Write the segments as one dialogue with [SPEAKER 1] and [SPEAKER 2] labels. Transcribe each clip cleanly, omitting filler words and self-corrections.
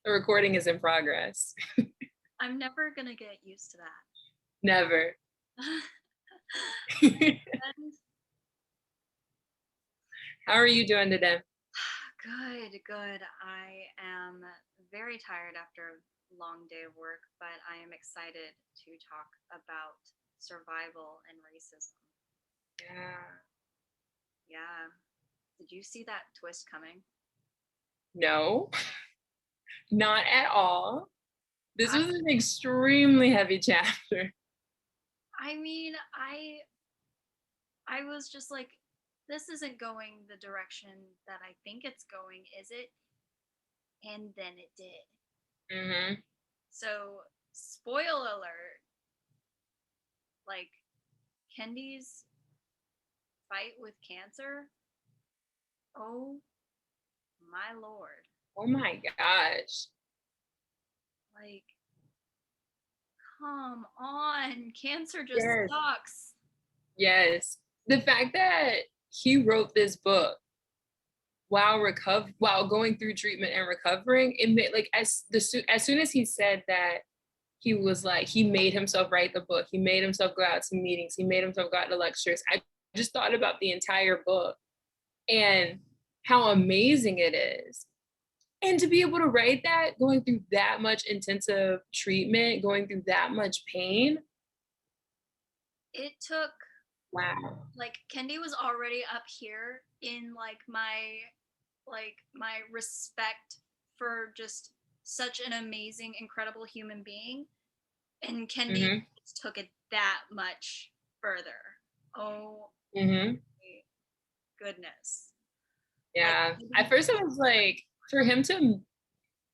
[SPEAKER 1] The recording is in progress.
[SPEAKER 2] I'm never gonna get used to that.
[SPEAKER 1] Never.
[SPEAKER 2] And
[SPEAKER 1] How are you doing today?
[SPEAKER 2] good. I am very tired after a long day of work, but I am excited to talk about survival and racism.
[SPEAKER 1] Yeah.
[SPEAKER 2] Yeah. Did you see that twist coming?
[SPEAKER 1] No, not at all. This
[SPEAKER 2] I,
[SPEAKER 1] was an extremely heavy chapter.
[SPEAKER 2] I mean, I was just like, this isn't going the direction that I think it's going, is it? And then it did.
[SPEAKER 1] Mm-hmm.
[SPEAKER 2] So, spoil alert, like Kendi's fight with cancer. Oh my lord.
[SPEAKER 1] Oh my gosh.
[SPEAKER 2] Like, come on. Cancer just
[SPEAKER 1] Yes.
[SPEAKER 2] sucks.
[SPEAKER 1] Yes. The fact that he wrote this book while going through treatment and recovering, it made like as soon as he said that he was like he made himself write the book, he made himself go out to meetings, he made himself go out to lectures. I just thought about the entire book and how amazing it is. And to be able to write that, going through that much intensive treatment, going through that much pain,
[SPEAKER 2] It took,
[SPEAKER 1] wow.
[SPEAKER 2] like, Kendi was already up here in my respect for just such an amazing, incredible human being. And Kendi
[SPEAKER 1] Mm-hmm.
[SPEAKER 2] took it that much further. Oh
[SPEAKER 1] Mm-hmm.
[SPEAKER 2] my goodness. Like,
[SPEAKER 1] Yeah. At first I was like, for him to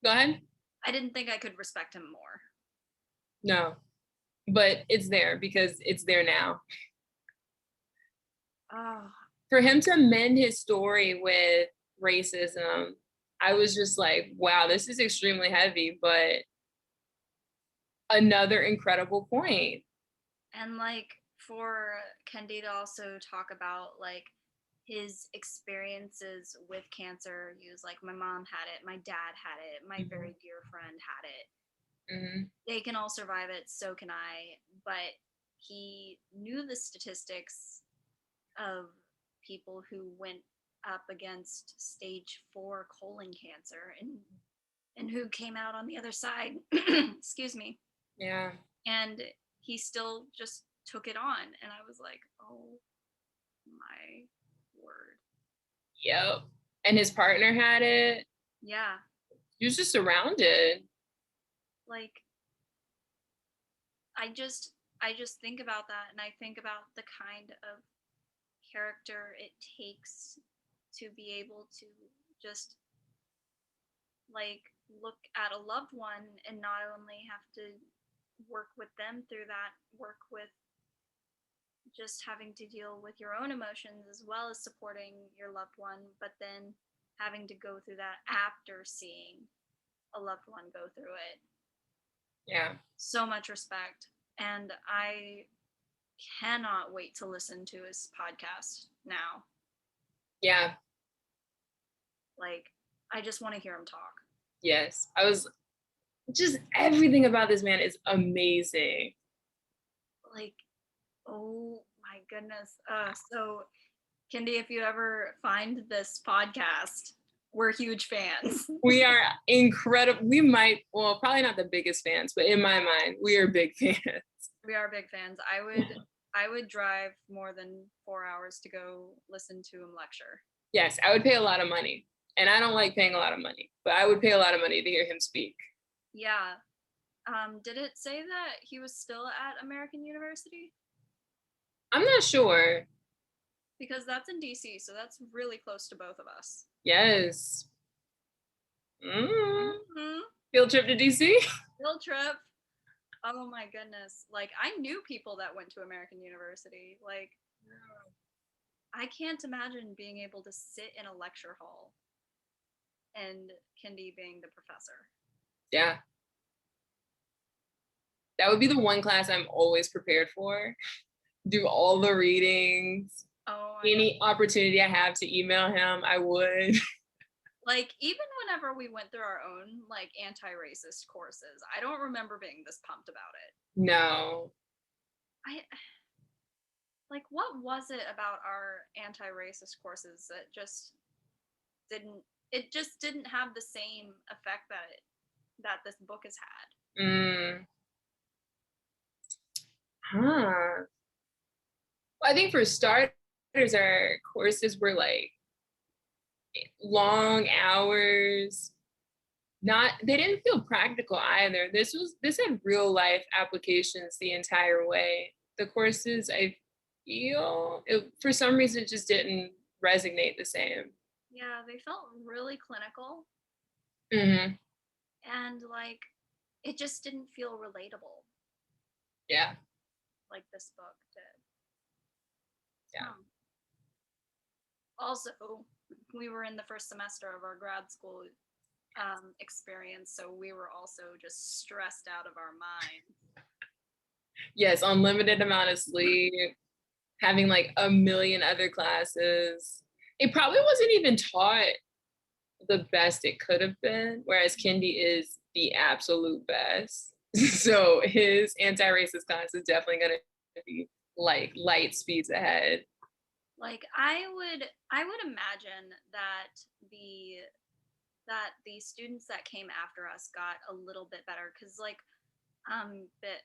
[SPEAKER 1] go ahead.
[SPEAKER 2] I didn't think I could respect him more.
[SPEAKER 1] No. But it's there because it's there now.
[SPEAKER 2] Oh,
[SPEAKER 1] For him to mend his story with racism, I was just like, wow, this is extremely heavy, but another incredible point.
[SPEAKER 2] and like for Kendi to also talk about like his experiences with cancer. He was like, my mom had it, my dad had it, my very dear friend had it.
[SPEAKER 1] Mm-hmm.
[SPEAKER 2] They can all survive it, so can I. But he knew the statistics of people who went up against stage 4 colon cancer and who came out on the other side. Excuse me.
[SPEAKER 1] Yeah.
[SPEAKER 2] And he still just took it on, and I was like, oh my word.
[SPEAKER 1] Yep. And his partner had it.
[SPEAKER 2] Yeah.
[SPEAKER 1] He was just surrounded.
[SPEAKER 2] Like, I just think about that, and I think about the kind of character it takes to be able to just like look at a loved one and not only have to work with them through that, work with just having to deal with your own emotions as well as supporting your loved one, but then having to go through that after seeing a loved one go through it.
[SPEAKER 1] Yeah.
[SPEAKER 2] So much respect. And I cannot wait to listen to his podcast now.
[SPEAKER 1] Yeah.
[SPEAKER 2] Like, I just want to hear him talk.
[SPEAKER 1] Yes. I was just everything about this man is amazing.
[SPEAKER 2] Like, oh my goodness. So, Kendi, if you ever find this podcast, we're huge fans.
[SPEAKER 1] We are incredible. We might, well, probably not the biggest fans, but in my mind, we are big fans.
[SPEAKER 2] We are big fans. I would drive more than 4 hours to go listen to him lecture.
[SPEAKER 1] Yes, I would pay a lot of money. And I don't like paying a lot of money, but I would pay a lot of money to hear him speak.
[SPEAKER 2] Yeah. Did it say that he was still at American University?
[SPEAKER 1] I'm not sure.
[SPEAKER 2] Because that's in DC, so that's really close to both of us.
[SPEAKER 1] Yes.
[SPEAKER 2] Mm-hmm.
[SPEAKER 1] Field trip to DC?
[SPEAKER 2] Field trip. Oh my goodness. Like, I knew people that went to American University. Like, I can't imagine being able to sit in a lecture hall and Kendi being the professor.
[SPEAKER 1] Yeah. That would be the one class I'm always prepared for. Do all the readings.
[SPEAKER 2] Oh,
[SPEAKER 1] Any opportunity I have to email him, I would.
[SPEAKER 2] Like, even whenever we went through our own, like, anti-racist courses, I don't remember being this pumped about it.
[SPEAKER 1] No.
[SPEAKER 2] I like, what was it about our anti-racist courses that just didn't it just didn't have the same effect that this book has had?
[SPEAKER 1] Mm. Huh. Well, I think for starters, our courses were like long hours. They didn't feel practical either. This had real life applications the entire way. The courses, I feel, for some reason, just didn't resonate the same.
[SPEAKER 2] Yeah, they felt really clinical,
[SPEAKER 1] Hmm.
[SPEAKER 2] and like, it just didn't feel relatable
[SPEAKER 1] Yeah,
[SPEAKER 2] like this book did.
[SPEAKER 1] yeah.
[SPEAKER 2] Also, we were in the first semester of our grad school experience, so we were also just stressed out of our minds.
[SPEAKER 1] Yes, unlimited amount of sleep, having like a million other classes. It probably wasn't even taught the best it could have been, whereas Kendi is the absolute best. So his anti-racist class is definitely going to be like light speeds ahead.
[SPEAKER 2] Like, I would imagine that the students that came after us got a little bit better, because like bit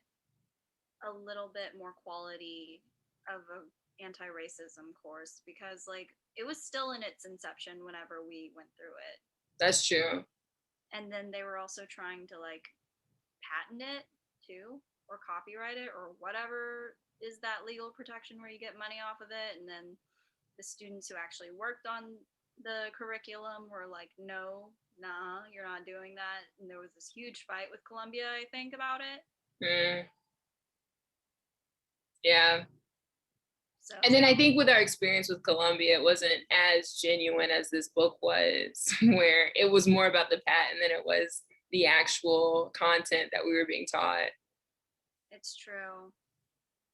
[SPEAKER 2] a little bit more quality of a anti-racism course, because like it was still in its inception whenever we went through it,
[SPEAKER 1] That's true.
[SPEAKER 2] and then they were also trying to like patent it too, or copyright it, or whatever is that legal protection where you get money off of it. And then the students who actually worked on the curriculum were like, no, nah, you're not doing that. And there was this huge fight with Columbia, I think, about it.
[SPEAKER 1] Mm, yeah.
[SPEAKER 2] So
[SPEAKER 1] And then I think with our experience with Columbia, it wasn't as genuine as this book was, where it was more about the patent than it was the actual content that we were being taught.
[SPEAKER 2] it's true.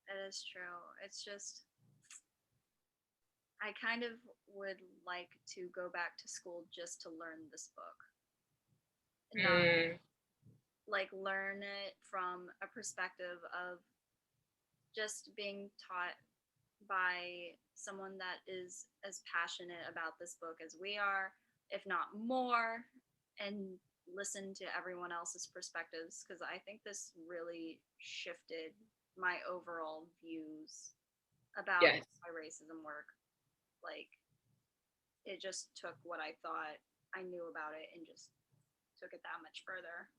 [SPEAKER 2] It is true. It's just, I kind of would like to go back to school just to learn this book, and not
[SPEAKER 1] Mm,
[SPEAKER 2] like learn it from a perspective of just being taught by someone that is as passionate about this book as we are, if not more, and listen to everyone else's perspectives, because I think this really shifted my overall views about
[SPEAKER 1] yes.
[SPEAKER 2] my racism work. Like, it just took what I thought I knew about it and just took it that much further.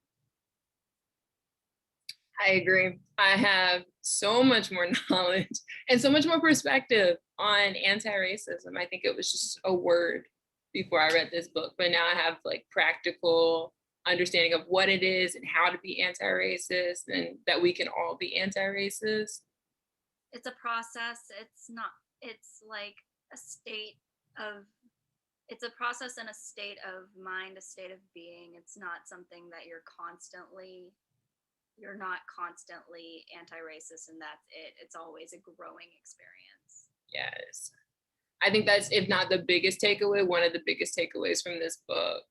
[SPEAKER 1] I agree. I have so much more knowledge and so much more perspective on anti-racism. I think it was just a word before I read this book, but now I have like practical understanding of what it is and how to be anti-racist and that we can all be anti-racist.
[SPEAKER 2] It's a process. It's not, it's like a state of, it's a process and a state of mind, a state of being. It's not something that you're not constantly anti-racist and that's it. It's always a growing experience.
[SPEAKER 1] Yes. I think that's, if not the biggest takeaway, one of the biggest takeaways from this book.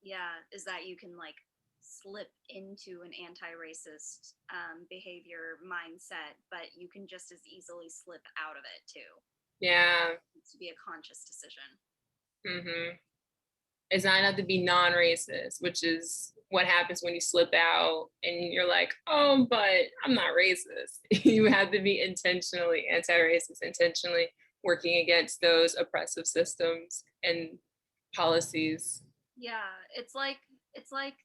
[SPEAKER 2] Yeah, is that you can like slip into an anti-racist behavior mindset, but you can just as easily slip out of it too.
[SPEAKER 1] Yeah.
[SPEAKER 2] It needs to be a conscious decision.
[SPEAKER 1] Mm-hmm. It's not enough to be non-racist, which is what happens when you slip out and you're like, oh, but I'm not racist. You have to be intentionally anti-racist, intentionally working against those oppressive systems and policies.
[SPEAKER 2] Yeah, it's like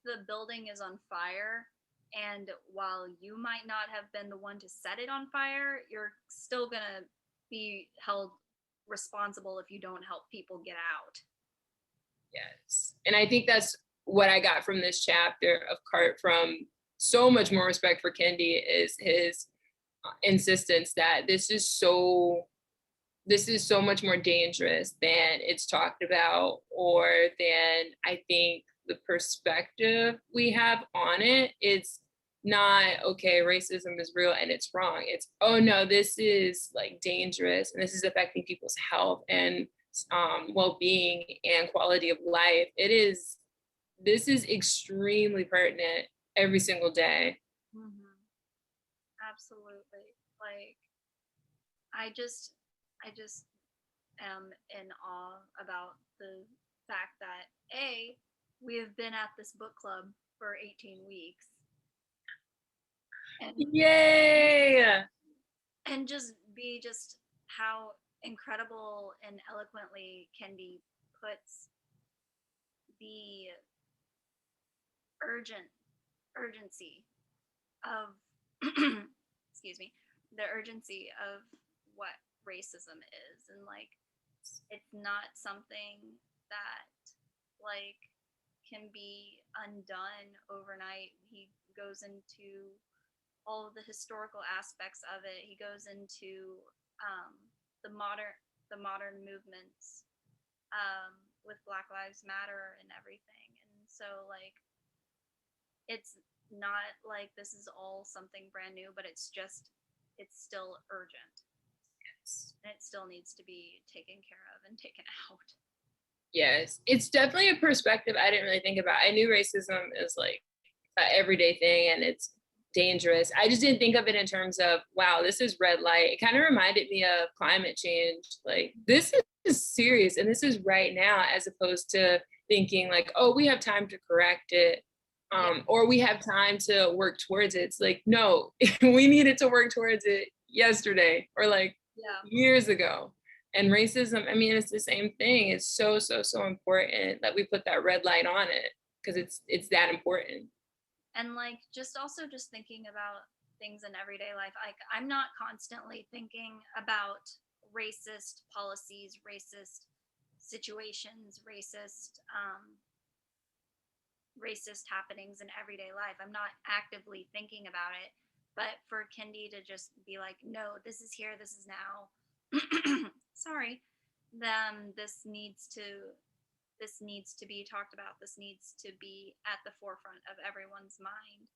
[SPEAKER 2] the building is on fire, and while you might not have been the one to set it on fire, you're still going to be held responsible if you don't help people get out.
[SPEAKER 1] Yes. And I think that's what I got from this chapter of Cart, from so much more respect for Kendi, is his insistence that this is so much more dangerous than it's talked about, or than I think the perspective we have on it. It's not, okay, racism is real and it's wrong. It's, oh no, this is like dangerous and this is affecting people's health. And well-being and quality of life, this is extremely pertinent every single day.
[SPEAKER 2] Mm-hmm. Absolutely. Like, I just am in awe about the fact that we have been at this book club for 18 weeks, and
[SPEAKER 1] Yay!
[SPEAKER 2] and just how incredible and eloquently Kendi puts the urgent urgency of excuse me, the urgency of what racism is, and like it's not something that like can be undone overnight. He goes into all of the historical aspects of it. He goes into um, the modern movements, with Black Lives Matter and everything. And so like it's not like this is all something brand new, but it's still urgent, and it still needs to be taken care of and taken out.
[SPEAKER 1] Yes, it's definitely a perspective I didn't really think about. I knew racism is like an everyday thing and it's dangerous. I just didn't think of it in terms of, wow, this is red light. It kind of reminded me of climate change. Like, this is serious and this is right now, as opposed to thinking like, oh, we have time to correct it. Or we have time to work towards it. It's like, no, we needed to work towards it yesterday or like years ago. And racism, I mean, it's the same thing. It's so, so, so important that we put that red light on it, because it's that important.
[SPEAKER 2] And like just thinking about things in everyday life. I'm not constantly thinking about racist policies, racist situations, racist happenings in everyday life. I'm not actively thinking about it, but for Kendi to just be like, no, this is here, this is now. Sorry. Then this needs to be talked about. This needs to be at the forefront of everyone's mind.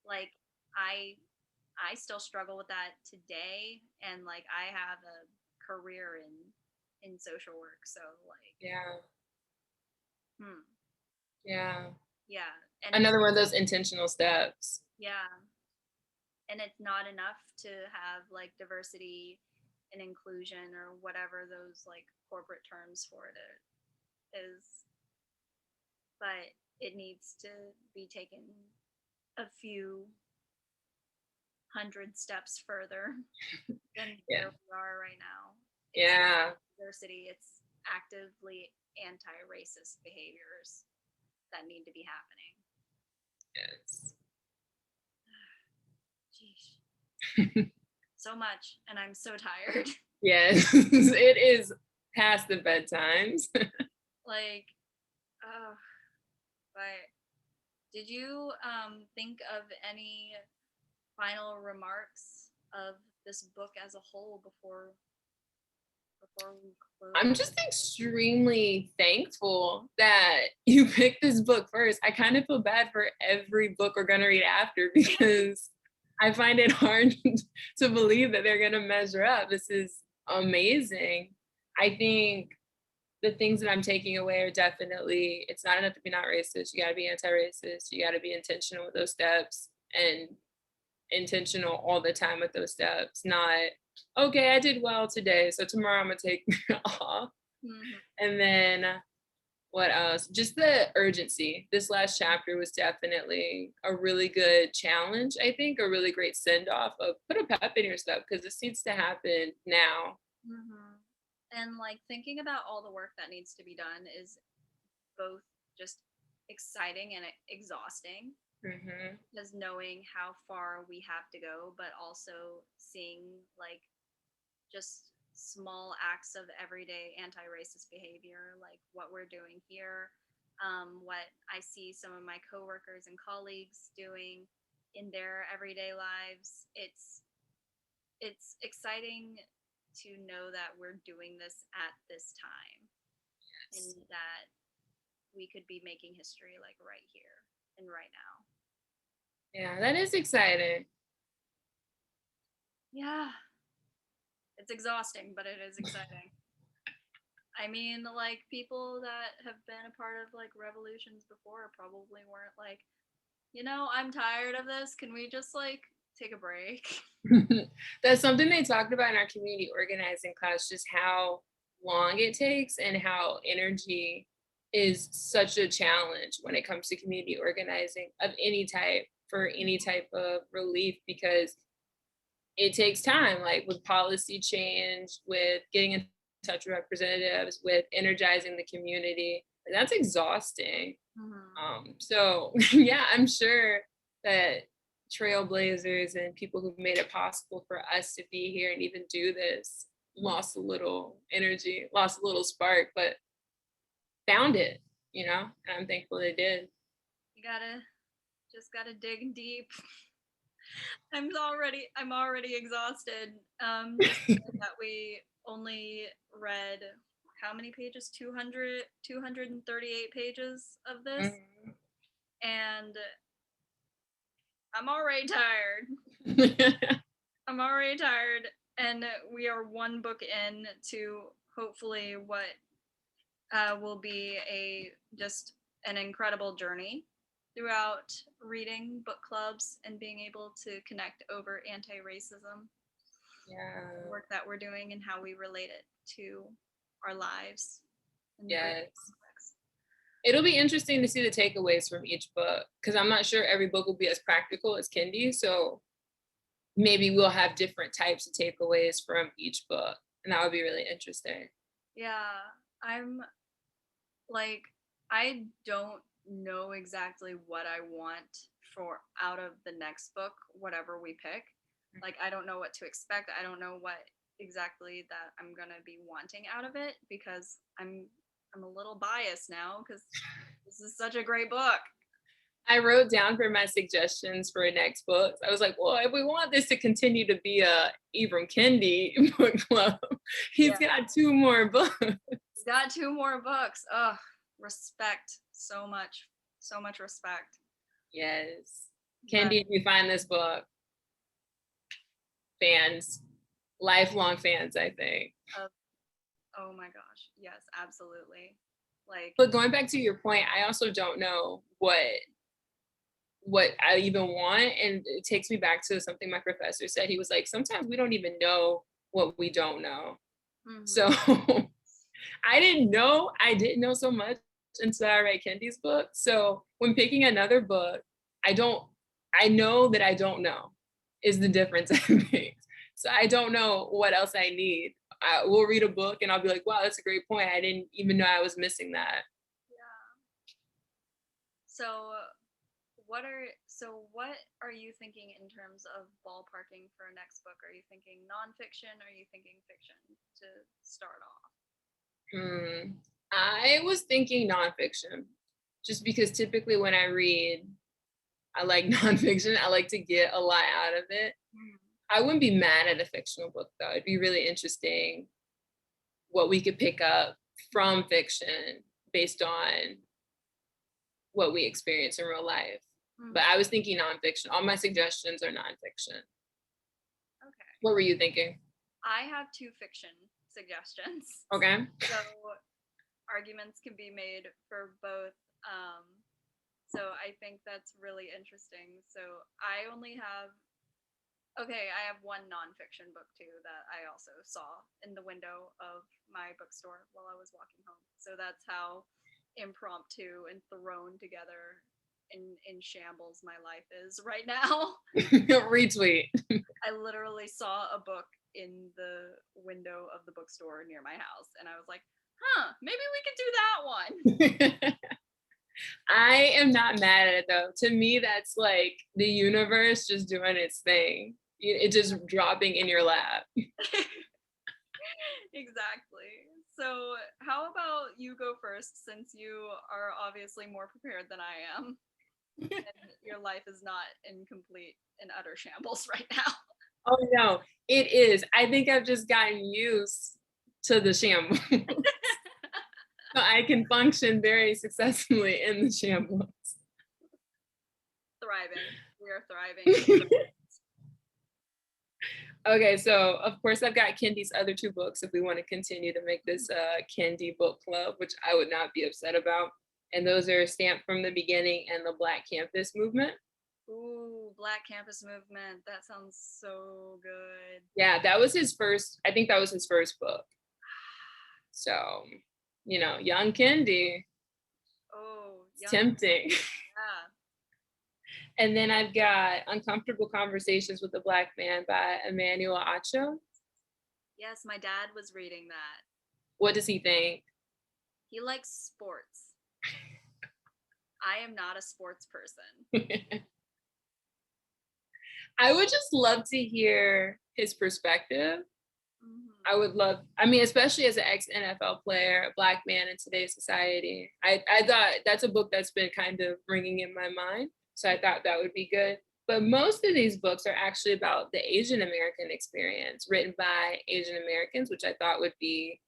[SPEAKER 2] Like I still struggle with that today, and like I have a career in social work, so like
[SPEAKER 1] Yeah.
[SPEAKER 2] hmm,
[SPEAKER 1] Yeah.
[SPEAKER 2] yeah, and
[SPEAKER 1] Another one of those intentional steps.
[SPEAKER 2] yeah, and it's not enough to have like diversity and inclusion or whatever those like corporate terms for it is, but it needs to be taken a few hundred steps further than
[SPEAKER 1] Yeah.
[SPEAKER 2] where we are right now. It's
[SPEAKER 1] Yeah.
[SPEAKER 2] diversity, it's actively anti-racist behaviors that need to be happening.
[SPEAKER 1] Yes.
[SPEAKER 2] Jeez. So much, and I'm so tired.
[SPEAKER 1] Yes. It is past the bedtimes.
[SPEAKER 2] Like, but did you think of any final remarks of this book as a whole before we close?
[SPEAKER 1] I'm just extremely thankful that you picked this book first. I kind of feel bad for every book we're going to read after, because I find it hard to believe that they're going to measure up. This is amazing. I think the things that I'm taking away are definitely, it's not enough to be not racist. You got to be anti-racist. You got to be intentional with those steps, and intentional all the time with those steps. Not, okay, I did well today, so tomorrow I'm going to take off.
[SPEAKER 2] Mm-hmm.
[SPEAKER 1] And then what else? Just the urgency. This last chapter was definitely a really good challenge, I think, a really great send off of put a pep in your step, because this needs to happen now.
[SPEAKER 2] Mm-hmm. And like thinking about all the work that needs to be done is both just exciting and exhausting,
[SPEAKER 1] Mm-hmm.
[SPEAKER 2] because knowing how far we have to go, but also seeing like just small acts of everyday anti-racist behavior, like what we're doing here, what I see some of my coworkers and colleagues doing in their everyday lives. It's exciting to know that we're doing this at this time, and that we could be making history like right here and right now.
[SPEAKER 1] Yeah, that is exciting.
[SPEAKER 2] Yeah. It's exhausting, but it is exciting. I mean, like, people that have been a part of like revolutions before probably weren't like, I'm tired of this. Can we just like take a break?
[SPEAKER 1] That's something they talked about in our community organizing class, just how long it takes and how energy is such a challenge when it comes to community organizing of any type for any type of relief, because it takes time, like with policy change, with getting in touch with representatives, with energizing the community. That's exhausting. So yeah, I'm sure that trailblazers and people who've made it possible for us to be here and even do this lost a little energy, lost a little spark, but found it, and I'm thankful they did.
[SPEAKER 2] You gotta dig deep. I'm already exhausted. Just that we only read how many pages? 238 pages of this,
[SPEAKER 1] Mhm.
[SPEAKER 2] and I'm already tired. I'm already tired, and we are one book in to hopefully what will be just an incredible journey throughout reading book clubs and being able to connect over anti-racism,
[SPEAKER 1] Yeah.
[SPEAKER 2] the work that we're doing and how we relate it to our lives and
[SPEAKER 1] Yes.
[SPEAKER 2] conflicts.
[SPEAKER 1] It'll be interesting to see the takeaways from each book, because I'm not sure every book will be as practical as Kendi. So maybe we'll have different types of takeaways from each book. And that would be really interesting.
[SPEAKER 2] Yeah, I'm like, I don't know exactly what I want for out of the next book, whatever we pick. Like, I don't know what to expect. I don't know what exactly that I'm gonna be wanting out of it, because I'm a little biased now because this is such a great book.
[SPEAKER 1] I wrote down for my suggestions for next books. I was like, well, if we want this to continue to be a Ibram Kendi book club, he's got 2 more books.
[SPEAKER 2] He's got 2 more books. Ugh, respect so much respect.
[SPEAKER 1] Yes. Kendi, if you find this book, fans, lifelong fans, I think.
[SPEAKER 2] Oh my gosh, yes, absolutely. Like,
[SPEAKER 1] but going back to your point, I also don't know what I even want. And it takes me back to something my professor said. He was like, sometimes we don't even know what we don't know. So I didn't know so much until I read Kendi's book. So when picking another book, I know that I don't know is the difference I make. So I don't know what else I need. I will read a book and I'll be like, wow, that's a great point. I didn't even know I was missing that.
[SPEAKER 2] yeah. So what are you thinking in terms of ballparking for a next book? Are you thinking nonfiction? Are you thinking fiction to start off?
[SPEAKER 1] I was thinking nonfiction, just because typically when I read, I like nonfiction. I like to get a lot out of it. I wouldn't be mad at a fictional book though. It'd be really interesting what we could pick up from fiction based on what we experience in real life. But I was thinking nonfiction. All my suggestions are nonfiction.
[SPEAKER 2] Okay.
[SPEAKER 1] What were you thinking?
[SPEAKER 2] I have 2 fiction suggestions.
[SPEAKER 1] Okay.
[SPEAKER 2] So arguments can be made for both. So I think that's really interesting. So I have one nonfiction book too that I also saw in the window of my bookstore while I was walking home. So that's how impromptu and thrown together in shambles my life is right now.
[SPEAKER 1] Retweet.
[SPEAKER 2] I literally saw a book in the window of the bookstore near my house and I was like, maybe we could do that one.
[SPEAKER 1] I am not mad at it though. To me, that's like the universe just doing its thing. It just dropping in your lap.
[SPEAKER 2] Exactly. So how about you go first, since you are obviously more prepared than I am and your life is not in complete and utter shambles right now.
[SPEAKER 1] Oh no, it is. I think I've just gotten used to the shambles. So I can function very successfully in the shambles.
[SPEAKER 2] Thriving. We are thriving.
[SPEAKER 1] Okay, so of course I've got Kendi's other two books if we want to continue to make this Kendi book club, which I would not be upset about. And those are Stamped from the Beginning and the Black Campus Movement.
[SPEAKER 2] Ooh, Black Campus Movement. That sounds so good.
[SPEAKER 1] Yeah, that was his first, I think that was his first book. So, you know, young Kendi.
[SPEAKER 2] Oh,
[SPEAKER 1] It's tempting.
[SPEAKER 2] Yeah.
[SPEAKER 1] And then I've got Uncomfortable Conversations with a Black Man by Emmanuel Acho.
[SPEAKER 2] Yes, my dad was reading that.
[SPEAKER 1] What does he think?
[SPEAKER 2] He likes sports. I am not a sports person.
[SPEAKER 1] I would just love to hear his perspective. I would love, I mean, especially as an ex-NFL player, a Black man in today's society. I thought that's a book that's been kind of ringing in my mind. So I thought that would be good. But most of these books are actually about the Asian American experience written by Asian Americans, which I thought would be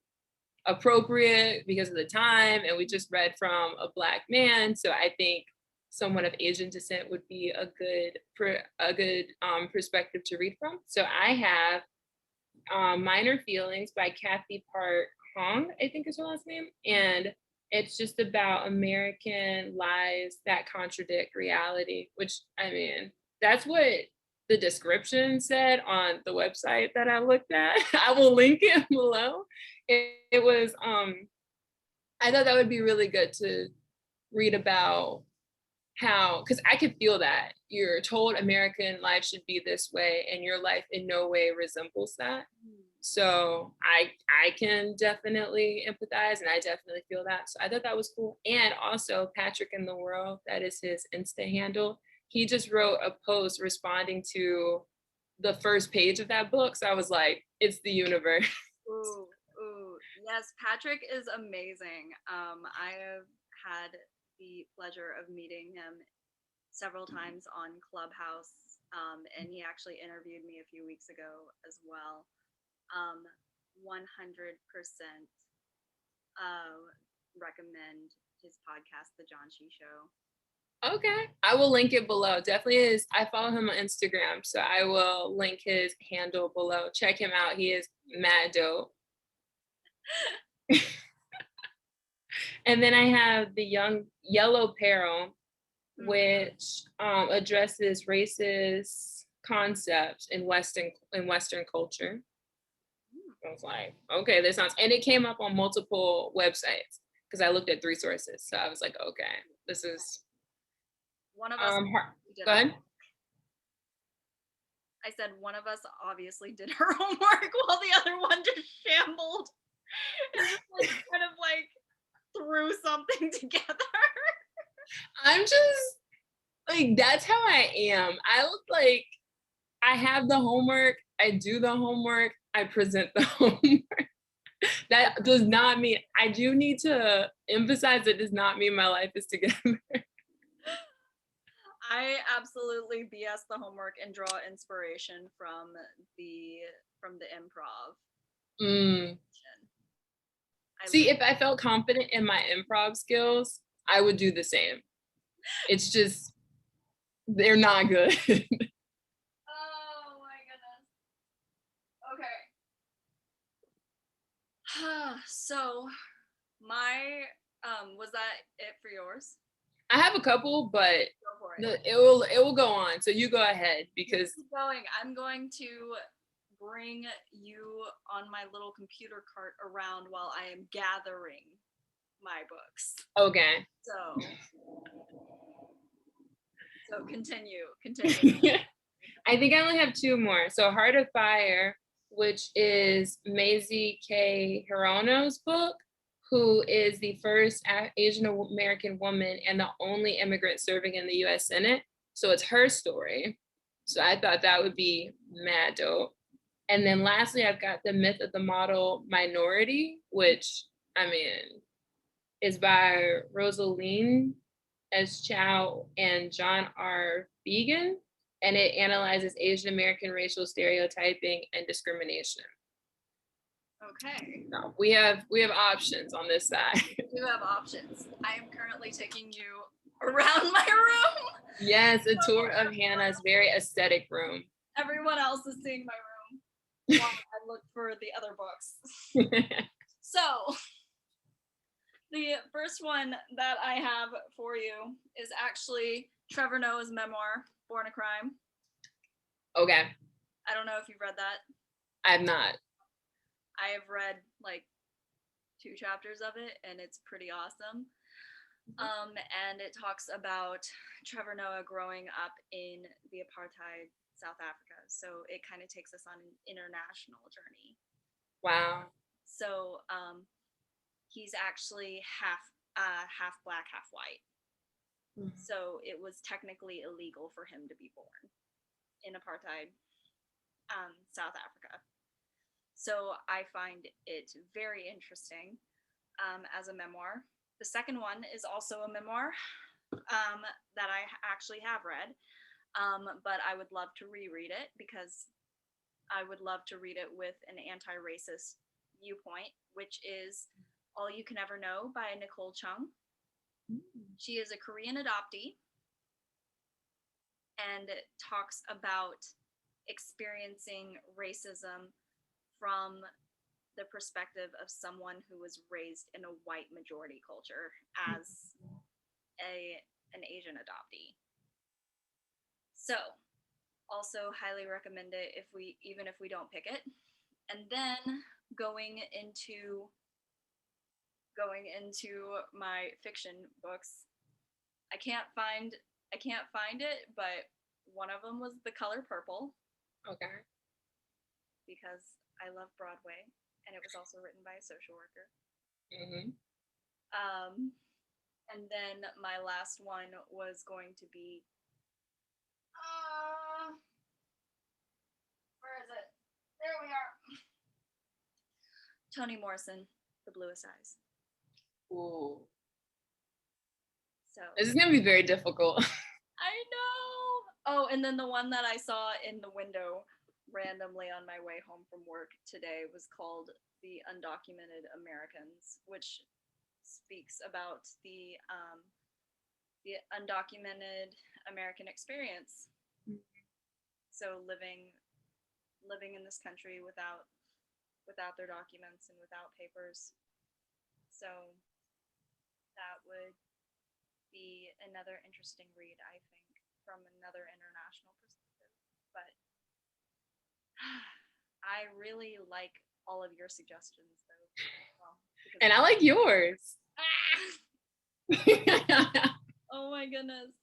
[SPEAKER 1] appropriate because of the time. And we just read from a Black man. So I think someone of Asian descent would be a good perspective to read from. So I have Minor Feelings by Kathy Park Hong, I think is her last name. And it's just about American lies that contradict reality, which, I mean, that's what the description said on the website that I looked at. I will link it below. It was, I thought that would be really good to read about how, because I could feel that you're told American life should be this way and your life in no way resembles that. So I can definitely empathize and I definitely feel that. So I thought that was cool. And also Patrick in the World, that is his Insta handle. He just wrote a post responding to the first page of that book. So I was like, it's the universe.
[SPEAKER 2] Ooh, yes, Patrick is amazing. I have had the pleasure of meeting him several times on Clubhouse, and he actually interviewed me a few weeks ago as well. 100% recommend his podcast, The John Shi Show.
[SPEAKER 1] Okay, I will link it below. Definitely is. I follow him on Instagram, so I will link his handle below. Check him out. He is mad dope. And then I have the Yellow Peril, which addresses racist concepts in Western culture. I was like, okay, this sounds, and it came up on multiple websites because I looked at 3 sources. So I was like, okay, this is
[SPEAKER 2] one of us.
[SPEAKER 1] Go ahead.
[SPEAKER 2] I said one of us obviously did her homework while the other one just shambled and just like kind of like threw something together.
[SPEAKER 1] I'm just like, that's how I am. I look like I have the homework, I do the homework, I present the homework. That does not mean, I do need to emphasize, it does not mean my life is together.
[SPEAKER 2] I absolutely BS the homework and draw inspiration from the improv.
[SPEAKER 1] See, if I felt confident in my improv skills, I would do the same. It's just, they're not good.
[SPEAKER 2] Oh my goodness. Okay. So my was that it for yours?
[SPEAKER 1] I have a couple, but it will go on. So you go ahead because
[SPEAKER 2] keep going. I'm going to bring you on my little computer cart around while I am gathering my books.
[SPEAKER 1] Okay.
[SPEAKER 2] So continue.
[SPEAKER 1] I think I only have 2 more. So Heart of Fire, which is Mazie K. Hirono's book, who is the first Asian American woman and the only immigrant serving in the US Senate. So it's her story. So I thought that would be mad dope. And then lastly, I've got The Myth of the Model Minority, which, I mean, is by Rosaline S. Chow and John R. Began, and it analyzes Asian American racial stereotyping and discrimination.
[SPEAKER 2] Okay.
[SPEAKER 1] So we have options on this side.
[SPEAKER 2] We do have options. I am currently taking you around my room.
[SPEAKER 1] Yes, a tour of Hannah's very aesthetic room.
[SPEAKER 2] Everyone else is seeing my room. while I look for the other books. So, the first one that I have for you is actually Trevor Noah's memoir, Born a Crime.
[SPEAKER 1] Okay.
[SPEAKER 2] I don't know if you've read that.
[SPEAKER 1] I have not.
[SPEAKER 2] I have read like 2 chapters of it, and it's pretty awesome. And it talks about Trevor Noah growing up in the apartheid South Africa. So it kind of takes us on an international journey.
[SPEAKER 1] Wow.
[SPEAKER 2] So he's actually half black, half white. Mm-hmm. So it was technically illegal for him to be born in apartheid South Africa. So I find it very interesting as a memoir. The second one is also a memoir that I actually have read, but I would love to reread it because I would love to read it with an anti-racist viewpoint, which is All You Can Ever Know by Nicole Chung. She is a Korean adoptee and talks about experiencing racism from the perspective of someone who was raised in a white majority culture as an Asian adoptee. So, also highly recommend it even if we don't pick it. And then going into my fiction books, I can't find it, but one of them was The Color Purple.
[SPEAKER 1] Okay.
[SPEAKER 2] Because I love Broadway, and it was also written by a social worker.
[SPEAKER 1] Mm-hmm.
[SPEAKER 2] And then my last one was going to be, where is it? There we are. Toni Morrison, The Bluest Eyes.
[SPEAKER 1] Ooh.
[SPEAKER 2] So
[SPEAKER 1] this is gonna be very difficult.
[SPEAKER 2] I know. Oh, and then the one that I saw in the window randomly on my way home from work today was called The Undocumented Americans, which speaks about the undocumented American experience. Mm-hmm. So living in this country without their documents and without papers. So that would be another interesting read, I think, from another international perspective. But I really like all of your suggestions, though. Well,
[SPEAKER 1] and I like yours.
[SPEAKER 2] Oh my goodness.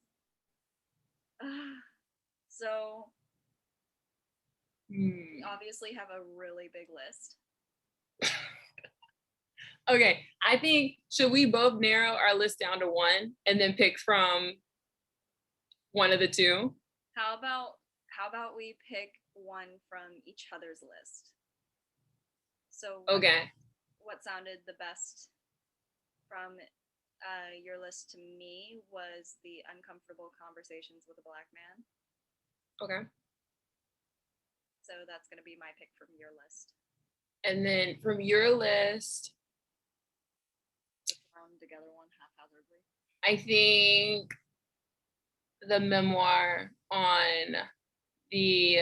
[SPEAKER 2] So we obviously have a really big list.
[SPEAKER 1] Okay, I think, should we both narrow our list down to one and then pick from one of the two?
[SPEAKER 2] How about we pick one from each other's list? So what sounded the best from your list to me was The Uncomfortable Conversations with a Black Man.
[SPEAKER 1] Okay.
[SPEAKER 2] So that's going to be my pick from your list.
[SPEAKER 1] And then from your list,
[SPEAKER 2] thrown together one haphazardly.
[SPEAKER 1] I think the memoir on the,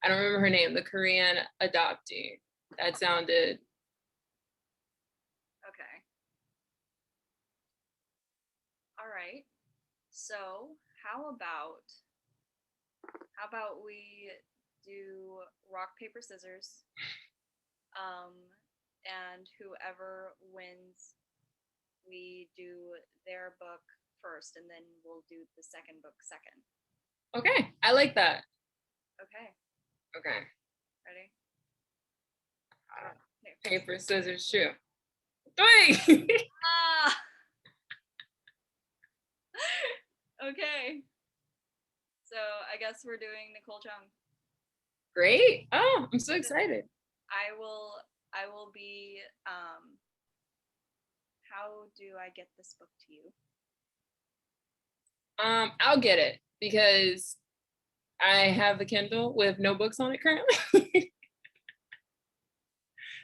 [SPEAKER 1] I don't remember her name, the Korean adoptee. That sounded.
[SPEAKER 2] Okay. All right. So how about we do rock, paper, scissors, and whoever wins, we do their book first, and then we'll do the second book second.
[SPEAKER 1] Okay, I like that.
[SPEAKER 2] Okay. Ready?
[SPEAKER 1] Paper, scissors, shoot. 3!
[SPEAKER 2] Okay. So I guess we're doing Nicole Chung.
[SPEAKER 1] Great. Oh, I'm so excited.
[SPEAKER 2] I will be, how do I get this book to you?
[SPEAKER 1] I'll get it because I have a Kindle with no books on it currently.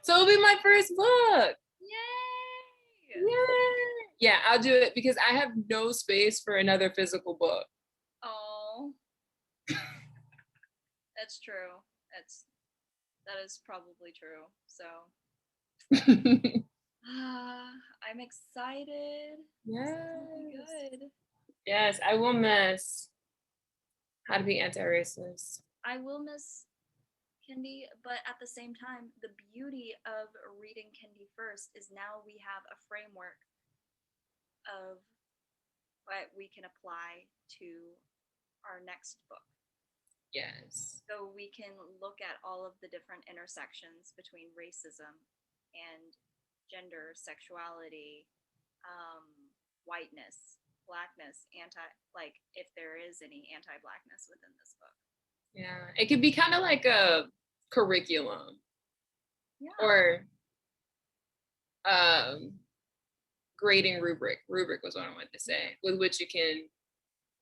[SPEAKER 1] So it'll be my first book.
[SPEAKER 2] Yay!
[SPEAKER 1] Yay! Yeah, I'll do it because I have no space for another physical book.
[SPEAKER 2] Oh. That's true. That is probably true. So I'm excited.
[SPEAKER 1] Yes.
[SPEAKER 2] Good.
[SPEAKER 1] Yes, I will miss How to Be Anti-Racist.
[SPEAKER 2] I will miss Kendi, but at the same time, the beauty of reading Kendi first is now we have a framework of what we can apply to our next book.
[SPEAKER 1] Yes.
[SPEAKER 2] So we can look at all of the different intersections between racism and gender, sexuality, whiteness, blackness, like if there is any anti-blackness within this book.
[SPEAKER 1] Yeah, it could be kind of like a curriculum.
[SPEAKER 2] Yeah.
[SPEAKER 1] Or grading rubric. Rubric was what I wanted to say, with which you can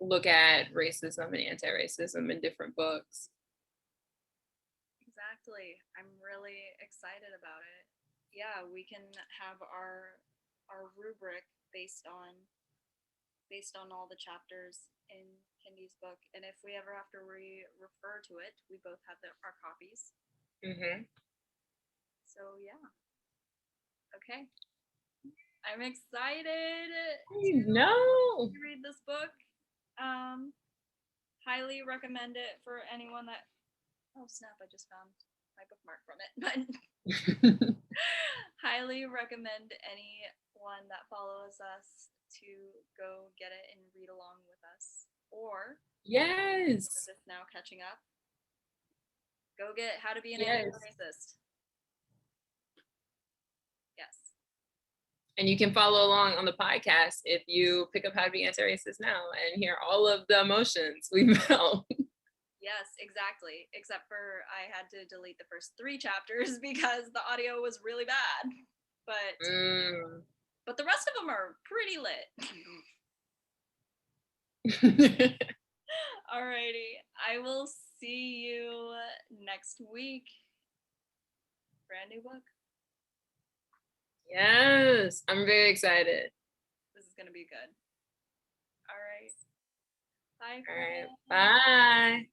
[SPEAKER 1] look at racism and anti-racism in different books.
[SPEAKER 2] Exactly. I'm really excited about it. Yeah, we can have our rubric based on all the chapters in Kendi's book, and if we ever have to refer to it, we both have our copies.
[SPEAKER 1] Mm-hmm.
[SPEAKER 2] So yeah. Okay. I'm excited
[SPEAKER 1] to
[SPEAKER 2] read this book. Highly recommend it for anyone that. Oh snap! I just found my bookmark from it, but highly recommend anyone that follows us to go get it and read along with us. Or
[SPEAKER 1] yes,
[SPEAKER 2] just now catching up, go get How to Be an
[SPEAKER 1] yes.
[SPEAKER 2] Antiracist. Yes.
[SPEAKER 1] And you can follow along on the podcast if you pick up How to Be Anti-Racist now and hear all of the emotions we felt.
[SPEAKER 2] Yes, exactly. Except for I had to delete the first 3 chapters because the audio was really bad. But the rest of them are pretty lit. Alrighty. I will see you next week. Brand new book.
[SPEAKER 1] Yes, I'm very excited.
[SPEAKER 2] This is going to be good. All right. Bye.
[SPEAKER 1] All right. Bye.